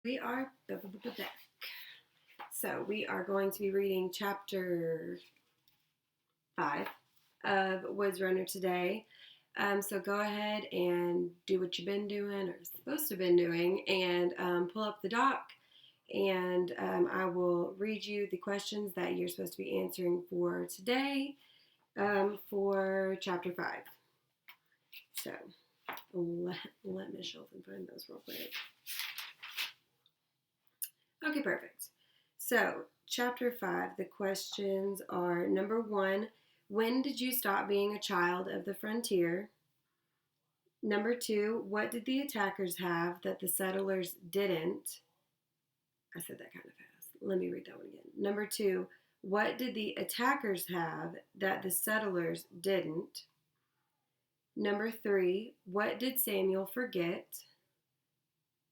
We are back. So we are going to be reading chapter 5 of Woods Runner today. So go ahead and do what you've been doing or supposed to have been doing and pull up the doc, and I will read you the questions that you're supposed to be answering for today for chapter 5. So let Miss Shelton find those real quick. Okay, perfect. So, chapter 5, the questions are number 1, when did you stop being a child of the frontier? Number 2, what did the attackers have that the settlers didn't? I said that kind of fast. Let me read that one again. Number 2, what did the attackers have that the settlers didn't? Number 3, what did Samuel forget?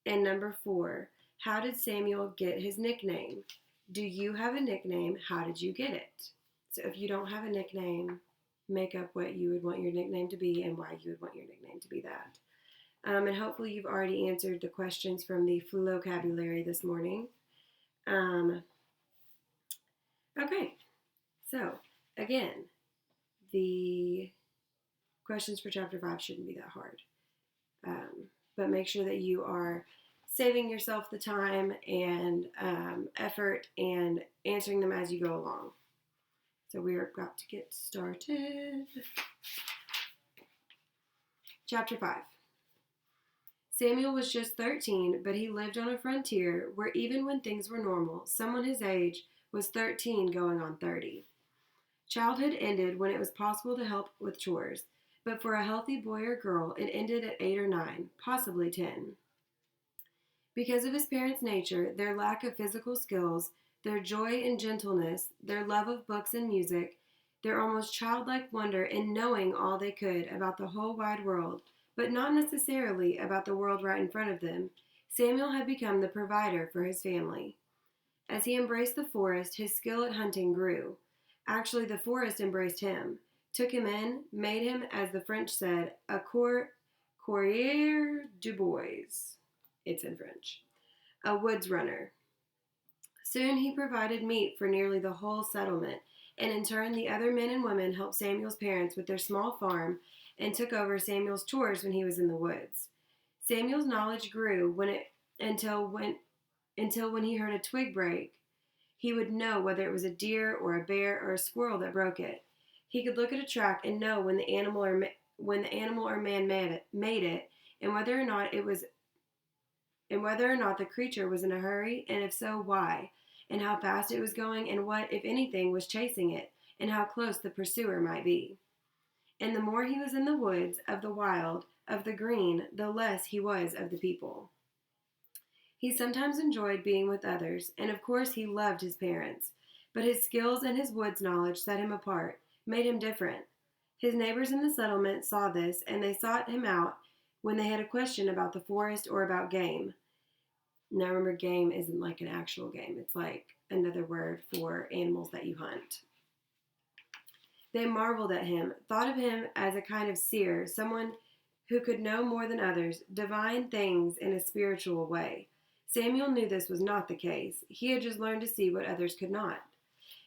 And number 4, how did Samuel get his nickname? Do you have a nickname? How did you get it? So if you don't have a nickname, make up what you would want your nickname to be and why you would want your nickname to be that. And hopefully you've already answered the questions from the vocabulary this morning. Okay, so again, the questions for chapter 5 shouldn't be that hard. But make sure that you are saving yourself the time and effort and answering them as you go along. So we are about to get started. Chapter 5. Samuel was just 13, but he lived on a frontier where even when things were normal, someone his age was 13 going on 30. Childhood ended when it was possible to help with chores, but for a healthy boy or girl, it ended at 8 or 9, possibly 10. Because of his parents' nature, their lack of physical skills, their joy and gentleness, their love of books and music, their almost childlike wonder in knowing all they could about the whole wide world, but not necessarily about the world right in front of them, Samuel had become the provider for his family. As he embraced the forest, his skill at hunting grew. Actually, the forest embraced him, took him in, made him, as the French said, a courrier du bois. It's in French. A woods runner. Soon he provided meat for nearly the whole settlement, and in turn the other men and women helped Samuel's parents with their small farm and took over Samuel's chores when he was in the woods. Samuel's knowledge grew until when he heard a twig break, he would know whether it was a deer or a bear or a squirrel that broke it. He could look at a track and know when the animal or man made it, and whether or not the creature was in a hurry, and if so, why, and how fast it was going, and what, if anything, was chasing it, and how close the pursuer might be. And the more he was in the woods, of the wild, of the green, the less he was of the people. He sometimes enjoyed being with others, and of course he loved his parents, but his skills and his woods knowledge set him apart, made him different. His neighbors in the settlement saw this, and they sought him out when they had a question about the forest or about game. Now remember, game isn't like an actual game. It's like another word for animals that you hunt. They marveled at him, thought of him as a kind of seer, someone who could know more than others, divine things in a spiritual way. Samuel knew this was not the case. He had just learned to see what others could not.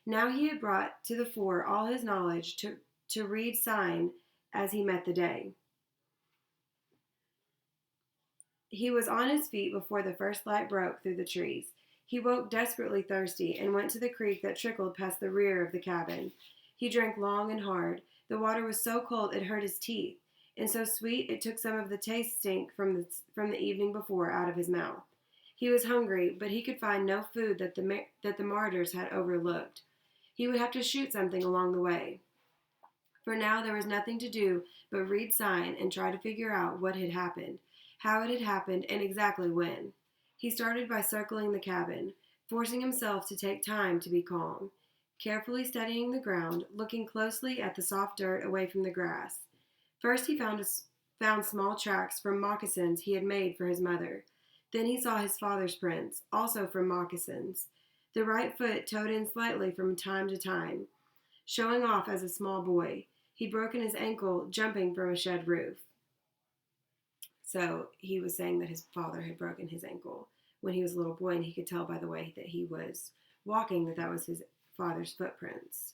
Now he had brought to the fore all his knowledge to read sign as he met the day. He was on his feet before the first light broke through the trees. He woke desperately thirsty and went to the creek that trickled past the rear of the cabin. He drank long and hard. The water was so cold it hurt his teeth, and so sweet it took some of the taste stink from the evening before out of his mouth. He was hungry, but he could find no food that the martyrs had overlooked. He would have to shoot something along the way. For now there was nothing to do but read sign and try to figure out what had happened, how it had happened, and exactly when. He started by circling the cabin, forcing himself to take time to be calm, carefully studying the ground, looking closely at the soft dirt away from the grass. First he found small tracks from moccasins he had made for his mother. Then he saw his father's prints, also from moccasins. The right foot toed in slightly from time to time, showing off as a small boy. He'd broken his ankle jumping from a shed roof. So he was saying that his father had broken his ankle when he was a little boy, and he could tell by the way that he was walking that was his father's footprints.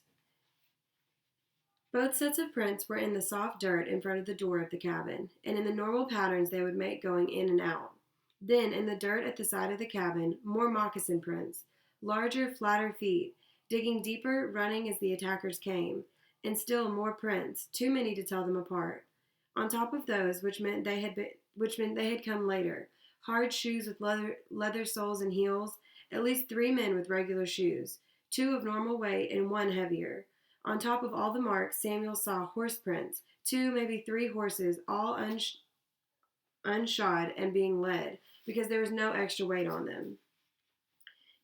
Both sets of prints were in the soft dirt in front of the door of the cabin, and in the normal patterns they would make going in and out. Then, in the dirt at the side of the cabin, more moccasin prints, larger, flatter feet, digging deeper, running as the attackers came, and still more prints, too many to tell them apart. On top of those, which meant they had come later, hard shoes with leather soles and heels, at least 3 men with regular shoes, 2 of normal weight and 1 heavier. On top of all the marks, Samuel saw horse prints, 2, maybe 3 horses, all unshod and being led, because there was no extra weight on them.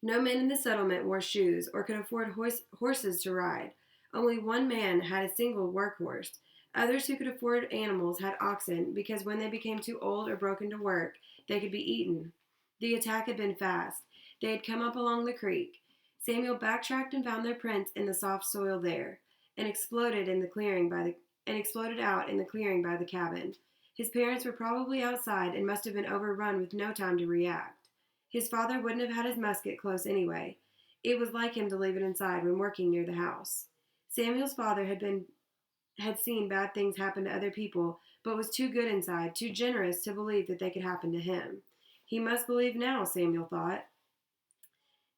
No men in the settlement wore shoes or could afford horses to ride. Only one man had a single workhorse. Others who could afford animals had oxen because when they became too old or broken to work, they could be eaten. The attack had been fast. They had come up along the creek. Samuel backtracked and found their prints in the soft soil there, and exploded out in the clearing by the cabin. His parents were probably outside and must have been overrun with no time to react. His father wouldn't have had his musket close anyway. It was like him to leave it inside when working near the house. Samuel's father had seen bad things happen to other people, but was too good inside, too generous to believe that they could happen to him. He must believe now, Samuel thought.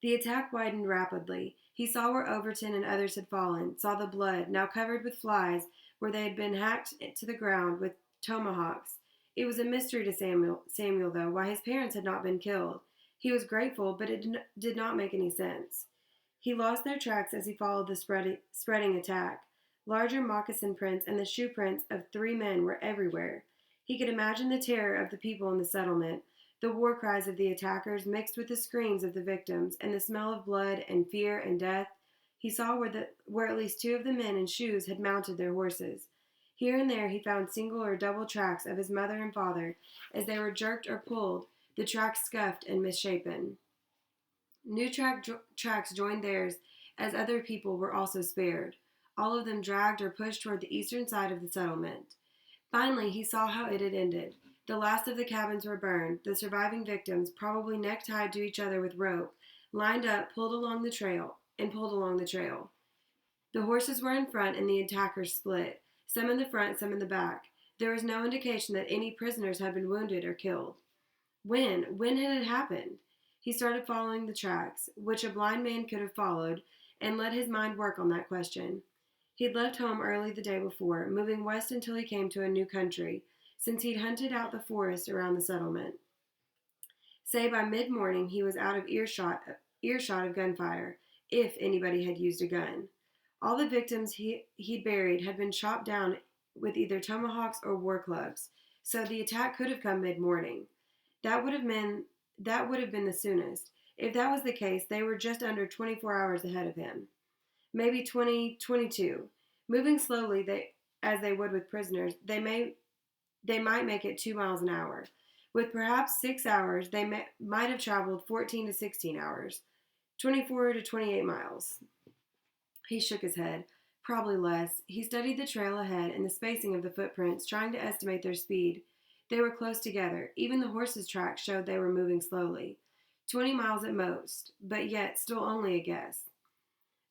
The attack widened rapidly. He saw where Overton and others had fallen, saw the blood, now covered with flies, where they had been hacked to the ground with tomahawks. It was a mystery to Samuel, though, why his parents had not been killed. He was grateful, but it did not make any sense. He lost their tracks as he followed the spreading attack. Larger moccasin prints and the shoe prints of 3 men were everywhere. He could imagine the terror of the people in the settlement, the war cries of the attackers mixed with the screams of the victims, and the smell of blood and fear and death. He saw where at least 2 of the men in shoes had mounted their horses. Here and there he found single or double tracks of his mother and father. As they were jerked or pulled, the tracks scuffed and misshapen. New tracks joined theirs, as other people were also spared. All of them dragged or pushed toward the eastern side of the settlement. Finally, he saw how it had ended. The last of the cabins were burned. The surviving victims, probably neck-tied to each other with rope, lined up, pulled along the trail. The horses were in front and the attackers split, some in the front, some in the back. There was no indication that any prisoners had been wounded or killed. When had it happened? He started following the tracks, which a blind man could have followed, and let his mind work on that question. He'd left home early the day before, moving west until he came to a new country, since he'd hunted out the forest around the settlement. Say by mid-morning he was out of earshot of gunfire, if anybody had used a gun. All the victims he'd buried had been chopped down with either tomahawks or war clubs, so the attack could have come mid-morning. That would have been the soonest. If that was the case, they were just under 24 hours ahead of him. Maybe 22. Moving slowly, as they would with prisoners, they might make it 2 miles an hour. With perhaps 6 hours, they might have traveled 14 to 16 hours, 24 to 28 miles. He shook his head. Probably less. He studied the trail ahead and the spacing of the footprints, trying to estimate their speed. They were close together. Even the horses' tracks showed they were moving slowly. 20 miles at most, but yet still only a guess.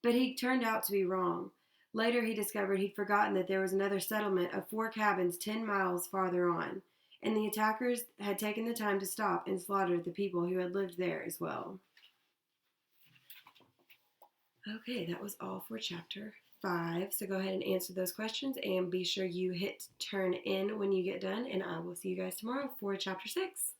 But he turned out to be wrong. Later he discovered he'd forgotten that there was another settlement of 4 cabins 10 miles farther on, and the attackers had taken the time to stop and slaughter the people who had lived there as well. Okay, that was all for chapter 5. So go ahead and answer those questions, and be sure you hit turn in when you get done, and I will see you guys tomorrow for chapter 6.